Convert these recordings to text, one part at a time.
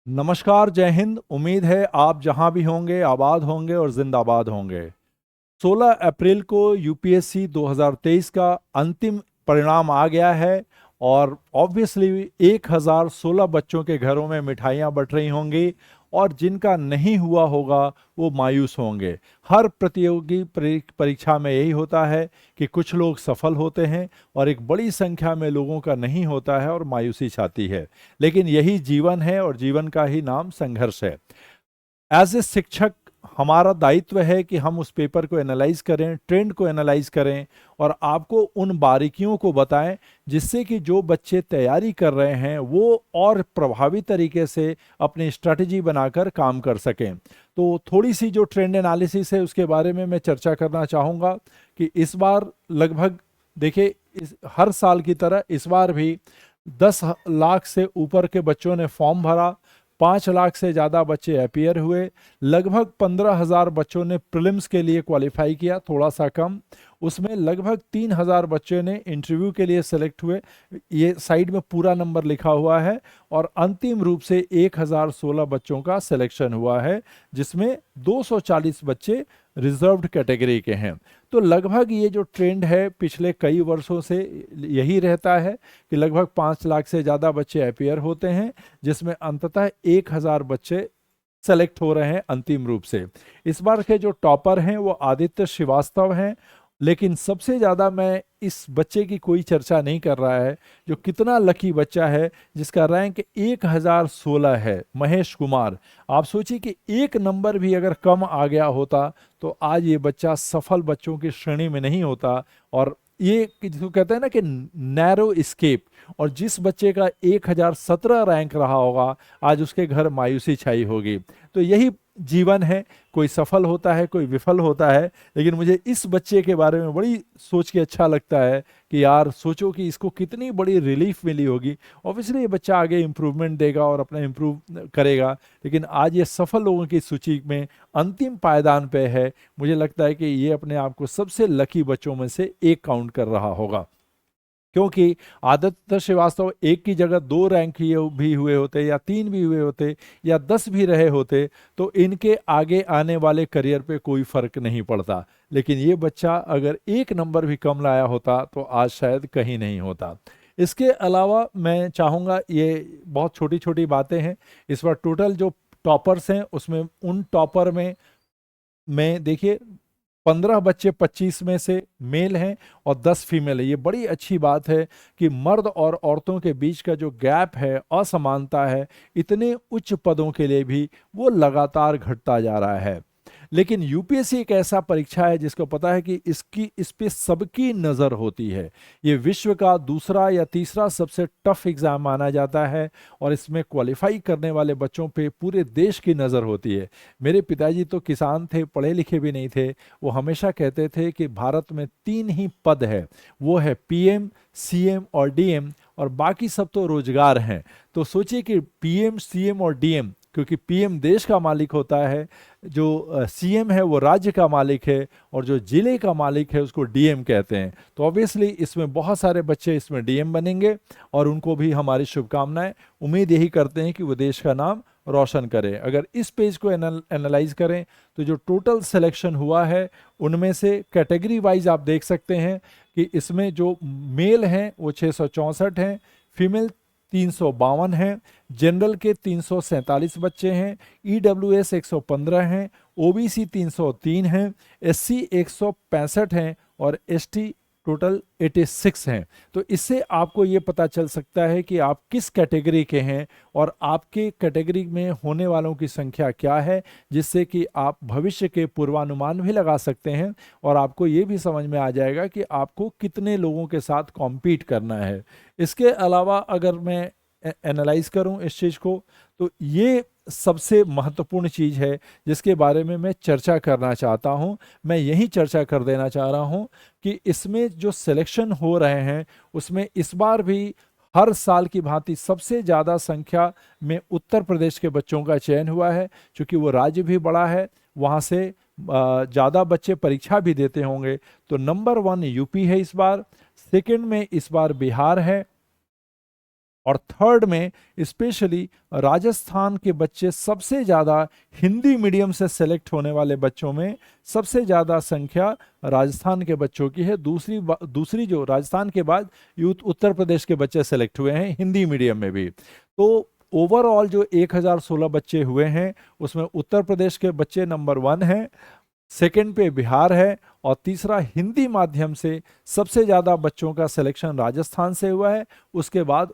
नमस्कार, जय हिंद। उम्मीद है आप जहां भी होंगे आबाद होंगे और जिंदाबाद होंगे। 16 अप्रैल को यूपीएससी 2023 का अंतिम परिणाम आ गया है और ऑब्वियसली 1016 बच्चों के घरों में मिठाइयाँ बंट रही होंगी और जिनका नहीं हुआ होगा वो मायूस होंगे। हर प्रतियोगी परीक्षा में यही होता है कि कुछ लोग सफल होते हैं और एक बड़ी संख्या में लोगों का नहीं होता है और मायूसी छाती है। लेकिन यही जीवन है और जीवन का ही नाम संघर्ष है। एज ए शिक्षक हमारा दायित्व है कि हम उस पेपर को एनालाइज करें, ट्रेंड को एनालाइज करें और आपको उन बारीकियों को बताएं जिससे कि जो बच्चे तैयारी कर रहे हैं वो और प्रभावी तरीके से अपनी स्ट्रैटेजी बनाकर काम कर सकें। तो थोड़ी सी जो ट्रेंड एनालिसिस है उसके बारे में मैं चर्चा करना चाहूँगा कि इस बार लगभग देखिए, हर साल की तरह इस बार भी 10 लाख से ऊपर के बच्चों ने फॉर्म भरा। 5 लाख से ज़्यादा बच्चे अपीयर हुए। लगभग 15,000 बच्चों ने प्रीलिम्स के लिए क्वालिफाई किया, थोड़ा सा कम। उसमें लगभग 3,000 बच्चे ने इंटरव्यू के लिए सेलेक्ट हुए। ये साइड में पूरा नंबर लिखा हुआ है। और अंतिम रूप से 1016 बच्चों का सिलेक्शन हुआ है, जिसमें 240 बच्चे रिजर्व्ड कैटेगरी के हैं। तो लगभग ये जो ट्रेंड है पिछले कई वर्षों से यही रहता है कि लगभग 5 लाख से ज़्यादा बच्चे अपीयर होते हैं, जिसमें अंततः 1,000 बच्चे सेलेक्ट हो रहे हैं अंतिम रूप से। इस बार के जो टॉपर हैं वो आदित्य श्रीवास्तव हैं। लेकिन सबसे ज़्यादा मैं इस बच्चे की कोई चर्चा नहीं कर रहा है जो कितना लकी बच्चा है, जिसका रैंक 1016 है, महेश कुमार। आप सोचिए कि एक नंबर भी अगर कम आ गया होता तो आज ये बच्चा सफल बच्चों की श्रेणी में नहीं होता। और ये जिसको कहते हैं ना कि नैरो स्केप, और जिस बच्चे का 1017 रैंक रहा होगा आज उसके घर मायूसी छाई होगी। तो यही जीवन है, कोई सफल होता है कोई विफल होता है। लेकिन मुझे इस बच्चे के बारे में बड़ी सोच के अच्छा लगता है कि यार सोचो कि इसको कितनी बड़ी रिलीफ मिली होगी। ऑब्वियसली ये बच्चा आगे इम्प्रूवमेंट देगा और अपना इम्प्रूव करेगा, लेकिन आज ये सफल लोगों की सूची में अंतिम पायदान पे है। मुझे लगता है कि ये अपने आप को सबसे लकी बच्चों में से एक काउंट कर रहा होगा, क्योंकि आदित्य श्रीवास्तव एक की जगह 2 रैंक भी हुए होते या 3 भी हुए होते या 10 भी रहे होते तो इनके आगे आने वाले करियर पे कोई फर्क नहीं पड़ता। लेकिन ये बच्चा अगर एक नंबर भी कम लाया होता तो आज शायद कहीं नहीं होता। इसके अलावा मैं चाहूँगा, ये बहुत छोटी छोटी बातें हैं। इस बार टोटल जो टॉपर्स हैं उसमें उन टॉपर में देखिए 15 बच्चे 25 में से मेल हैं और 10 फीमेल है। ये बड़ी अच्छी बात है कि मर्द और औरतों के बीच का जो गैप है, असमानता है, इतने उच्च पदों के लिए भी वो लगातार घटता जा रहा है। लेकिन यूपीएससी एक ऐसा परीक्षा है जिसको पता है कि इस पे सबकी नज़र होती है। ये विश्व का दूसरा या तीसरा सबसे टफ एग्जाम माना जाता है और इसमें क्वालिफाई करने वाले बच्चों पे पूरे देश की नज़र होती है। मेरे पिताजी तो किसान थे, पढ़े लिखे भी नहीं थे। वो हमेशा कहते थे कि भारत में 3 ही पद है, वो है पीएम, सीएम और डीएम, और बाकी सब तो रोजगार हैं। तो सोचिए कि पीएम, सीएम और डीएम, क्योंकि पीएम देश का मालिक होता है, जो सीएम है वो राज्य का मालिक है, और जो जिले का मालिक है उसको डीएम कहते हैं। तो ऑब्वियसली इसमें बहुत सारे बच्चे इसमें डीएम बनेंगे और उनको भी हमारी शुभकामनाएं। उम्मीद यही करते हैं कि वो देश का नाम रोशन करें। अगर इस पेज को एनालाइज करें तो जो टोटल सिलेक्शन हुआ है उनमें से कैटेगरी वाइज आप देख सकते हैं कि इसमें जो मेल हैं वो 664 हैं, फीमेल 352 हैं, जनरल के 347 बच्चे हैं, ईडब्ल्यूएस 115 हैं, ओबीसी 303 हैं, एससी 165 हैं और एसटी टोटल 86 हैं। तो इससे आपको ये पता चल सकता है कि आप किस कैटेगरी के हैं और आपके कैटेगरी में होने वालों की संख्या क्या है, जिससे कि आप भविष्य के पूर्वानुमान भी लगा सकते हैं और आपको ये भी समझ में आ जाएगा कि आपको कितने लोगों के साथ कॉम्पीट करना है। इसके अलावा अगर मैं एनालाइज करूं इस चीज़ को, तो ये सबसे महत्वपूर्ण चीज़ है जिसके बारे में मैं चर्चा करना चाहता हूं। मैं यही चर्चा कर देना चाह रहा हूं कि इसमें जो सिलेक्शन हो रहे हैं उसमें इस बार भी हर साल की भांति सबसे ज़्यादा संख्या में उत्तर प्रदेश के बच्चों का चयन हुआ है, क्योंकि वो राज्य भी बड़ा है, वहाँ से ज़्यादा बच्चे परीक्षा भी देते होंगे। तो नंबर 1 यूपी है इस बार, सेकंड में इस बार बिहार है, और थर्ड में स्पेशली राजस्थान के बच्चे सबसे ज़्यादा हिंदी मीडियम से सेलेक्ट होने वाले बच्चों में सबसे ज़्यादा संख्या राजस्थान के बच्चों की है। दूसरी जो राजस्थान के बाद यूथ उत्तर प्रदेश के बच्चे सेलेक्ट हुए हैं हिंदी मीडियम में भी। तो ओवरऑल जो 1016 बच्चे हुए हैं उसमें उत्तर प्रदेश के बच्चे नंबर 1 हैं, सेकंड पे बिहार है, और तीसरा हिंदी माध्यम से सबसे ज़्यादा बच्चों का सिलेक्शन राजस्थान से हुआ है, उसके बाद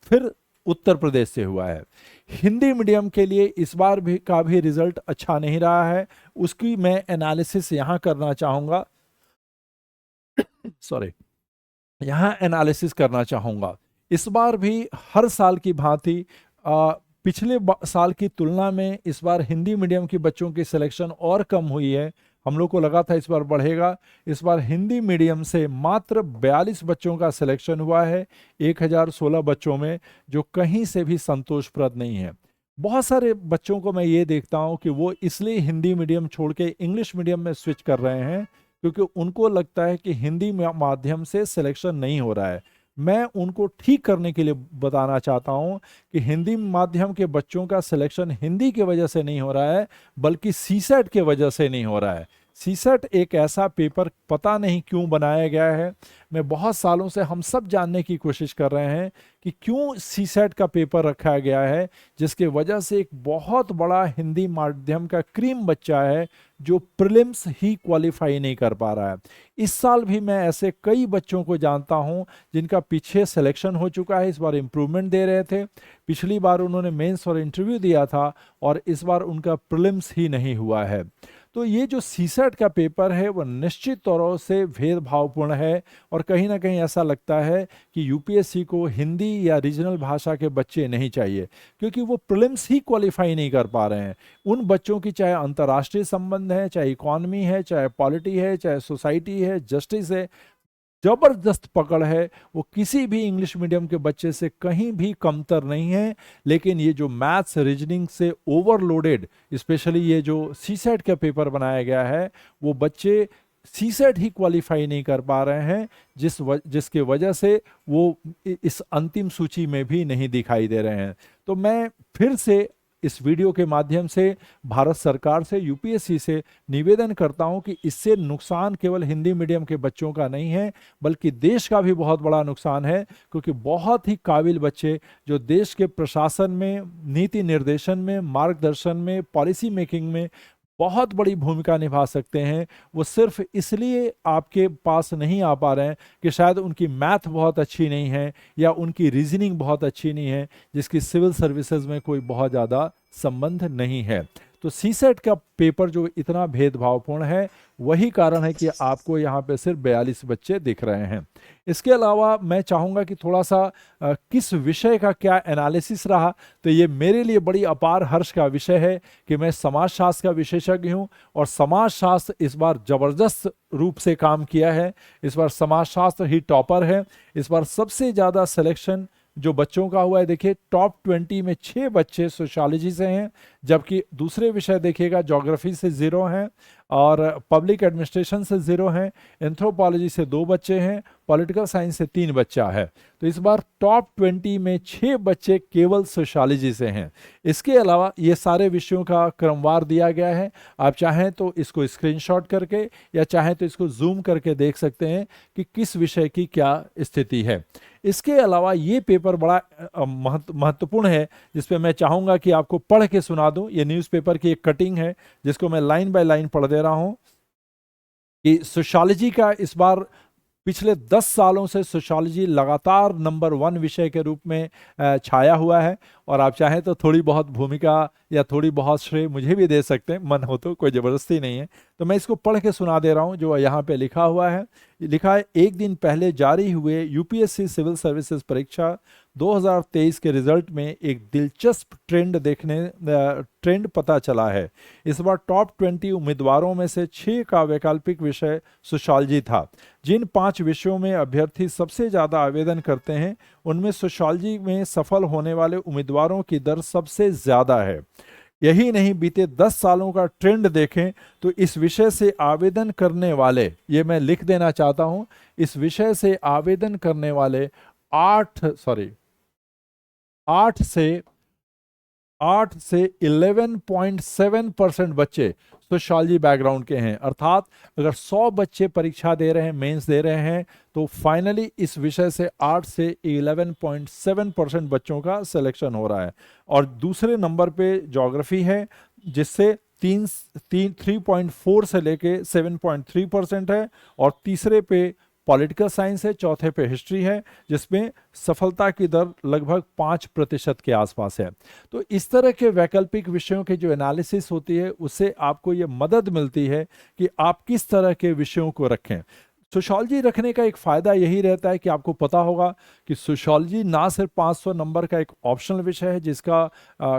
फिर उत्तर प्रदेश से हुआ है। हिंदी मीडियम के लिए इस बार भी रिजल्ट अच्छा नहीं रहा है, उसकी मैं एनालिसिस यहाँ करना चाहूँगा, सॉरी, यहाँ एनालिसिस करना चाहूँगा। इस बार भी हर साल की भांति पिछले साल की तुलना में इस बार हिंदी मीडियम के बच्चों की सिलेक्शन और कम हुई है। हम लोग को लगा था इस बार बढ़ेगा, इस बार हिंदी मीडियम से मात्र 42 बच्चों का सिलेक्शन हुआ है 1016 बच्चों में, जो कहीं से भी संतोषप्रद नहीं है। बहुत सारे बच्चों को मैं ये देखता हूँ कि वो इसलिए हिंदी मीडियम छोड़ के इंग्लिश मीडियम में स्विच कर रहे हैं क्योंकि उनको लगता है कि हिंदी माध्यम से सिलेक्शन नहीं हो रहा है। मैं उनको ठीक करने के लिए बताना चाहता हूं कि हिंदी माध्यम के बच्चों का सिलेक्शन हिंदी की वजह से नहीं हो रहा है, बल्कि सीसेट के वजह से नहीं हो रहा है। सीसेट एक ऐसा पेपर पता नहीं क्यों बनाया गया है। मैं बहुत सालों से हम सब जानने की कोशिश कर रहे हैं कि क्यों सीसेट का पेपर रखा गया है, जिसके वजह से एक बहुत बड़ा हिंदी माध्यम का क्रीम बच्चा है जो प्रीलिम्स ही क्वालिफाई नहीं कर पा रहा है। इस साल भी मैं ऐसे कई बच्चों को जानता हूं जिनका पीछे सिलेक्शन हो चुका है, इस बार इम्प्रूवमेंट दे रहे थे, पिछली बार उन्होंने मेंस और इंटरव्यू दिया था और इस बार उनका प्रीलिम्स ही नहीं हुआ है। तो ये जो सीसेट का पेपर है वो निश्चित तौर से भेदभावपूर्ण है और कहीं ना कहीं ऐसा लगता है कि यूपीएससी को हिंदी या रीजनल भाषा के बच्चे नहीं चाहिए, क्योंकि वो प्रीलिम्स ही क्वालिफाई नहीं कर पा रहे हैं। उन बच्चों की चाहे अंतर्राष्ट्रीय संबंध है, चाहे इकॉनमी है, चाहे पॉलिटी है, चाहे सोसाइटी है, जस्टिस है, जबरदस्त पकड़ है। वो किसी भी इंग्लिश मीडियम के बच्चे से कहीं भी कमतर नहीं है। लेकिन ये जो मैथ्स रीजनिंग से ओवरलोडेड, स्पेशली ये जो सीसेट का पेपर बनाया गया है, वो बच्चे सीसेट ही क्वालिफाई नहीं कर पा रहे हैं, जिसके वजह से वो इस अंतिम सूची में भी नहीं दिखाई दे रहे हैं। तो मैं फिर से इस वीडियो के माध्यम से भारत सरकार से, यूपीएससी से निवेदन करता हूं कि इससे नुकसान केवल हिंदी मीडियम के बच्चों का नहीं है, बल्कि देश का भी बहुत बड़ा नुकसान है, क्योंकि बहुत ही काबिल बच्चे जो देश के प्रशासन में, नीति निर्देशन में, मार्गदर्शन में, पॉलिसी मेकिंग में बहुत बड़ी भूमिका निभा सकते हैं, वो सिर्फ इसलिए आपके पास नहीं आ पा रहे हैं कि शायद उनकी मैथ बहुत अच्छी नहीं है या उनकी रीजनिंग बहुत अच्छी नहीं है, जिसकी सिविल सर्विसेज में कोई बहुत ज़्यादा संबंध नहीं है। तो सीसेट का पेपर जो इतना भेदभावपूर्ण है, वही कारण है कि आपको यहाँ पे सिर्फ 42 बच्चे दिख रहे हैं। इसके अलावा मैं चाहूँगा कि थोड़ा सा किस विषय का क्या एनालिसिस रहा, तो ये मेरे लिए बड़ी अपार हर्ष का विषय है कि मैं समाजशास्त्र का विशेषज्ञ हूँ और समाजशास्त्र इस बार जबरदस्त रूप से काम किया है। इस बार समाजशास्त्र ही टॉपर है। इस बार सबसे ज़्यादा सिलेक्शन जो बच्चों का हुआ है, देखिए टॉप 20 में 6 बच्चे सोशियोलॉजी से हैं, जबकि दूसरे विषय देखिएगा ज्योग्राफी से 0 हैं और पब्लिक एडमिनिस्ट्रेशन से 0 हैं, एंथ्रोपोलॉजी से 2 बच्चे हैं, पॉलिटिकल साइंस से 3 बच्चा है। तो इस बार टॉप 20 में 6 बच्चे केवल सोशियोलॉजी से हैं। इसके अलावा ये सारे विषयों का क्रमवार दिया गया है, आप चाहें तो इसको स्क्रीनशॉट करके या चाहें तो इसको जूम करके देख सकते हैं कि किस विषय की क्या स्थिति है। इसके अलावा ये पेपर बड़ा महत्वपूर्ण है, जिस पे मैं चाहूँगा कि आपको पढ़ के सुना दूं। ये न्यूज़पेपर की एक कटिंग है जिसको मैं लाइन बाय लाइन पढ़ दे रहा हूं कि सोशियोलॉजी का इस बार पिछले 10 सालों से सोशियोलॉजी लगातार नंबर 1 विषय के रूप में छाया हुआ है। और आप चाहें तो थोड़ी बहुत भूमिका या थोड़ी बहुत श्रेय मुझे भी दे सकते हैं, मन हो तो, कोई ज़बरदस्ती नहीं है। तो मैं इसको पढ़ के सुना दे रहा हूं जो यहाँ पे लिखा हुआ है। लिखा है, एक दिन पहले जारी हुए यूपीएससी सिविल सर्विसेज परीक्षा 2023 के रिजल्ट में एक दिलचस्प ट्रेंड पता चला है। इस बार टॉप 20 उम्मीदवारों में से 6 का वैकल्पिक विषय सोशियोलॉजी था। जिन 5 विषयों में अभ्यर्थी सबसे ज़्यादा आवेदन करते हैं, उनमें सोशियोलॉजी में सफल होने वाले उम्मीदवारों की दर सबसे ज़्यादा है। यही नहीं, बीते 10 सालों का ट्रेंड देखें तो इस विषय से आवेदन करने वाले, ये मैं लिख देना चाहता हूं, इस विषय से आवेदन करने वाले 8 से 11.7% बच्चे सोशियोलॉजी बैकग्राउंड के हैं। अर्थात अगर 100 बच्चे परीक्षा दे रहे हैं, मेंस दे रहे हैं, तो फाइनली इस विषय से 8 से 11.7% बच्चों का सिलेक्शन हो रहा है। और दूसरे नंबर पे ज्योग्राफी है, जिससे 3.4 से लेके 7.3% है। और तीसरे पे पॉलिटिकल साइंस है, चौथे पे हिस्ट्री है, जिसमें सफलता की दर लगभग 5% के आसपास है। तो इस तरह के वैकल्पिक विषयों की जो एनालिसिस होती है, उससे आपको ये मदद मिलती है कि आप किस तरह के विषयों को रखें। सोशियोलॉजी रखने का एक फ़ायदा यही रहता है कि आपको पता होगा कि सोशियोलॉजी ना सिर्फ 500 नंबर का एक ऑप्शनल विषय है जिसका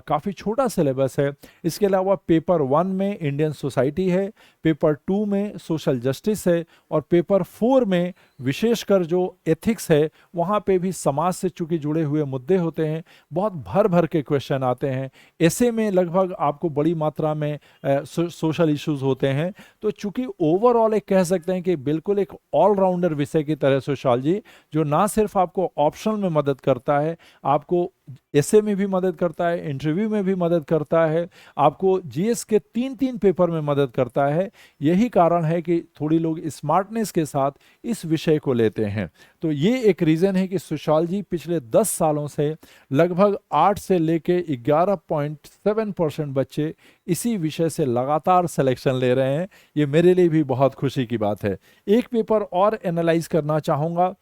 काफ़ी छोटा सिलेबस है। इसके अलावा पेपर 1 में इंडियन सोसाइटी है, पेपर 2 में सोशल जस्टिस है, और पेपर 4 में विशेषकर जो एथिक्स है वहाँ पे भी समाज से चूंकि जुड़े हुए मुद्दे होते हैं, बहुत भर भर के क्वेश्चन आते हैं। ऐसे में लगभग आपको बड़ी मात्रा में सोशल इश्यूज होते हैं। तो चूंकि ओवरऑल एक कह सकते हैं कि बिल्कुल एक ऑलराउंडर विषय की तरह सोशियोलॉजी, जो ना सिर्फ आपको ऑप्शनल में मदद करता है, आपको एसे में भी मदद करता है, इंटरव्यू में भी मदद करता है, आपको जीएस के 3 पेपर में मदद करता है। यही कारण है कि थोड़ी लोग स्मार्टनेस के साथ इस विषय को लेते हैं। तो ये एक रीज़न है कि सोशियोलॉजी पिछले 10 सालों से लगभग 8 से लेके 11.7% बच्चे इसी विषय से लगातार सिलेक्शन ले रहे हैं। ये मेरे लिए भी बहुत खुशी की बात है। एक पेपर और एनालाइज करना चाहूँगा,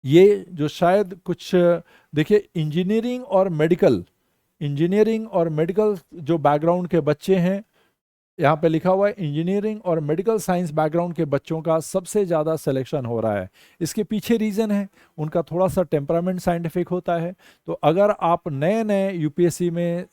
ये जो शायद कुछ, देखिए, इंजीनियरिंग और मेडिकल जो बैकग्राउंड के बच्चे हैं, यहाँ पे लिखा हुआ है इंजीनियरिंग और मेडिकल साइंस बैकग्राउंड के बच्चों का सबसे ज़्यादा सिलेक्शन हो रहा है। इसके पीछे रीज़न है उनका थोड़ा सा टेम्परामेंट साइंटिफिक होता है। तो अगर आप नए नए यूपीएससी में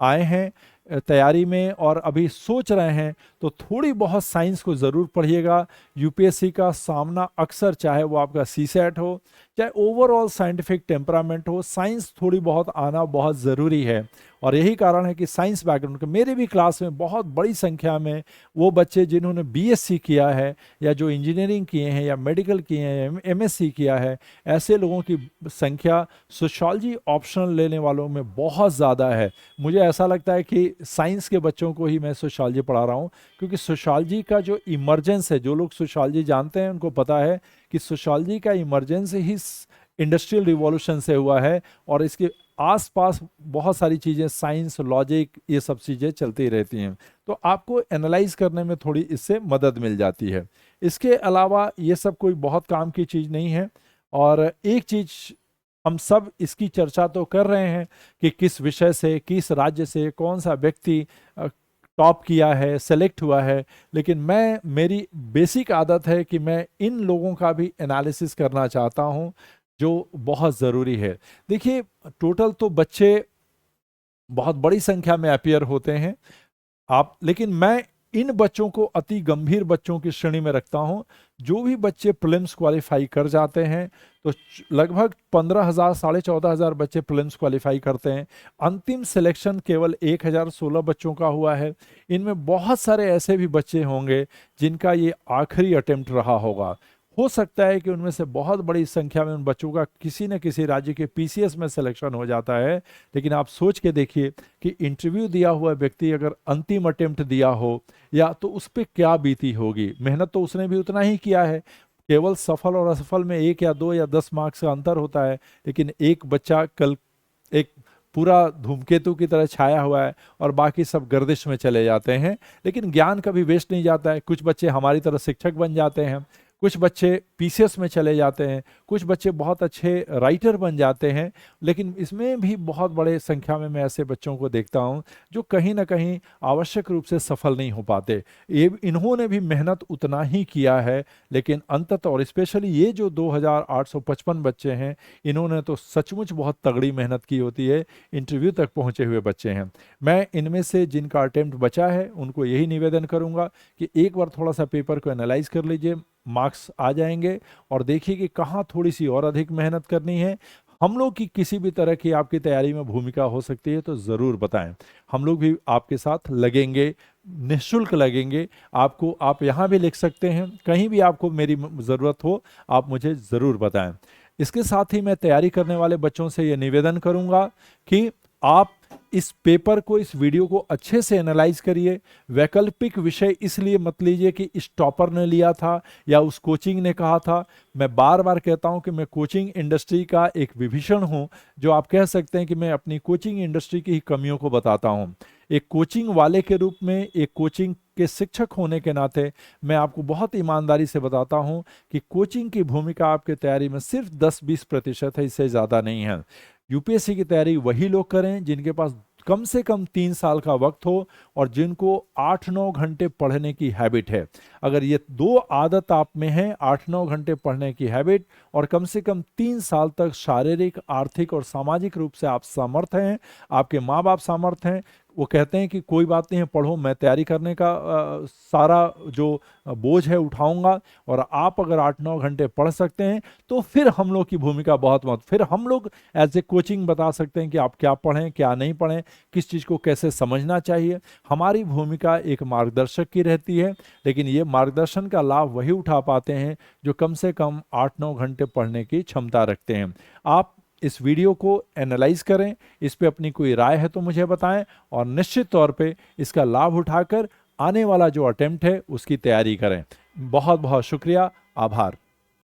आए हैं तैयारी में और अभी सोच रहे हैं, तो थोड़ी बहुत साइंस को ज़रूर पढ़िएगा। यूपीएससी का सामना अक्सर, चाहे वो आपका सीसेट हो, चाहे ओवरऑल साइंटिफिक टेम्परामेंट हो, साइंस थोड़ी बहुत आना बहुत ज़रूरी है। और यही कारण है कि साइंस बैकग्राउंड के मेरे भी क्लास में बहुत बड़ी संख्या में वो बच्चे जिन्होंने बीएससी किया है, या जो इंजीनियरिंग किए हैं, या मेडिकल किए हैं, एमएससी किया है, ऐसे लोगों की संख्या सोशियोलॉजी ऑप्शनल लेने वालों में बहुत ज़्यादा है। मुझे ऐसा लगता है कि साइंस के बच्चों को ही मैं सोशियोलॉजी पढ़ा रहा हूँ, क्योंकि सोशियोलॉजी का जो इमर्जेंस है, जो लोग सोशियोलॉजी जानते हैं उनको पता है कि सोशियोलॉजी का इमर्जेंस ही इंडस्ट्रियल रिवॉल्यूशन से हुआ है, और इसके आसपास बहुत सारी चीज़ें, साइंस, लॉजिक, ये सब चीज़ें चलती रहती हैं। तो आपको एनालाइज करने में थोड़ी इससे मदद मिल जाती है। इसके अलावा ये सब कोई बहुत काम की चीज़ नहीं है। और एक चीज़ हम सब इसकी चर्चा तो कर रहे हैं कि किस विषय से, किस राज्य से कौन सा व्यक्ति टॉप किया है, सेलेक्ट हुआ है, लेकिन मेरी बेसिक आदत है कि मैं इन लोगों का भी एनालिसिस करना चाहता हूं, जो बहुत ज़रूरी है। देखिए, टोटल तो बच्चे बहुत बड़ी संख्या में अपीयर होते हैं लेकिन मैं इन बच्चों को अति गंभीर बच्चों की श्रेणी में रखता हूं। जो भी बच्चे प्रीलिम्स क्वालिफाई कर जाते हैं, तो लगभग 15,000 14,500 बच्चे प्रीलिम्स क्वालिफाई करते हैं। अंतिम सिलेक्शन केवल 1,016 बच्चों का हुआ है। इनमें बहुत सारे ऐसे भी बच्चे होंगे जिनका ये आखिरी अटेम्प्ट रहा होगा। हो सकता है कि उनमें से बहुत बड़ी संख्या में उन बच्चों का किसी न किसी राज्य के पीसीएस में सिलेक्शन हो जाता है। लेकिन आप सोच के देखिए कि इंटरव्यू दिया हुआ व्यक्ति अगर अंतिम अटेम्प्ट दिया हो, या तो उस पर क्या बीती होगी। मेहनत तो उसने भी उतना ही किया है, केवल सफल और असफल में 1 या 2 या 10 मार्क्स का अंतर होता है। लेकिन एक बच्चा कल एक पूरा धूमकेतु की तरह छाया हुआ है और बाकी सब गर्दिश में चले जाते हैं। लेकिन ज्ञान कभी वेस्ट नहीं जाता है। कुछ बच्चे हमारी तरह शिक्षक बन जाते हैं, कुछ बच्चे पीसीएस में चले जाते हैं, कुछ बच्चे बहुत अच्छे राइटर बन जाते हैं। लेकिन इसमें भी बहुत बड़े संख्या में मैं ऐसे बच्चों को देखता हूं जो कहीं ना कहीं आवश्यक रूप से सफल नहीं हो पाते। ये इन्होंने भी मेहनत उतना ही किया है, लेकिन अंततः, और स्पेशली ये जो 2,855 बच्चे हैं, इन्होंने तो सचमुच बहुत तगड़ी मेहनत की होती है, इंटरव्यू तक पहुंचे हुए बच्चे हैं। मैं इनमें से जिनका अटेम्प्ट बचा है उनको यही निवेदन करूंगा कि एक बार थोड़ा सा पेपर को एनालाइज कर लीजिए, मार्क्स आ जाएंगे, और देखिए कि कहाँ थोड़ी सी और अधिक मेहनत करनी है। हम लोग की किसी भी तरह की आपकी तैयारी में भूमिका हो सकती है तो ज़रूर बताएं। हम लोग भी आपके साथ लगेंगे, निःशुल्क लगेंगे। आपको, आप यहाँ भी लिख सकते हैं, कहीं भी आपको मेरी ज़रूरत हो आप मुझे ज़रूर बताएं। इसके साथ ही मैं तैयारी करने वाले बच्चों से ये निवेदन करूंगा कि आप इस पेपर को, इस वीडियो को अच्छे से एनालाइज करिए। वैकल्पिक विषय इसलिए मत लीजिए कि इस टॉपर ने लिया था या उस कोचिंग ने कहा था। मैं बार बार कहता हूं कि मैं कोचिंग इंडस्ट्री का एक विभीषण हूं, जो आप कह सकते हैं कि मैं अपनी कोचिंग इंडस्ट्री की ही कमियों को बताता हूं। एक कोचिंग वाले के रूप में, एक कोचिंग के शिक्षक होने के नाते मैं आपको बहुत ईमानदारी से बताता हूं कि कोचिंग की भूमिका आपकी तैयारी में सिर्फ 10-20% है, इससे ज़्यादा नहीं है। यूपीएससी की तैयारी वही लोग करें जिनके पास कम से कम 3 साल का वक्त हो और जिनको 8-9 घंटे पढ़ने की हैबिट है। अगर ये दो आदत आप में है, 8-9 घंटे पढ़ने की हैबिट और कम से कम 3 साल तक शारीरिक, आर्थिक और सामाजिक रूप से आप समर्थ हैं, आपके माँ बाप समर्थ हैं, वो कहते हैं कि कोई बात नहीं है, पढ़ो, मैं तैयारी करने का सारा जो बोझ है उठाऊंगा, और आप अगर 8-9 घंटे पढ़ सकते हैं तो फिर हम लोग की भूमिका बहुत मत, फिर हम लोग एज ए कोचिंग बता सकते हैं कि आप क्या पढ़ें, क्या नहीं पढ़ें, किस चीज़ को कैसे समझना चाहिए। हमारी भूमिका एक मार्गदर्शक की रहती है, लेकिन ये मार्गदर्शन का लाभ वही उठा पाते हैं जो कम से कम 8-9 घंटे पढ़ने की क्षमता रखते हैं। आप इस वीडियो को एनालाइज करें, इस पे अपनी कोई राय है तो मुझे बताएं, और निश्चित तौर पे इसका लाभ उठाकर आने वाला जो अटेम्प्ट है उसकी तैयारी करें। बहुत बहुत शुक्रिया, आभार।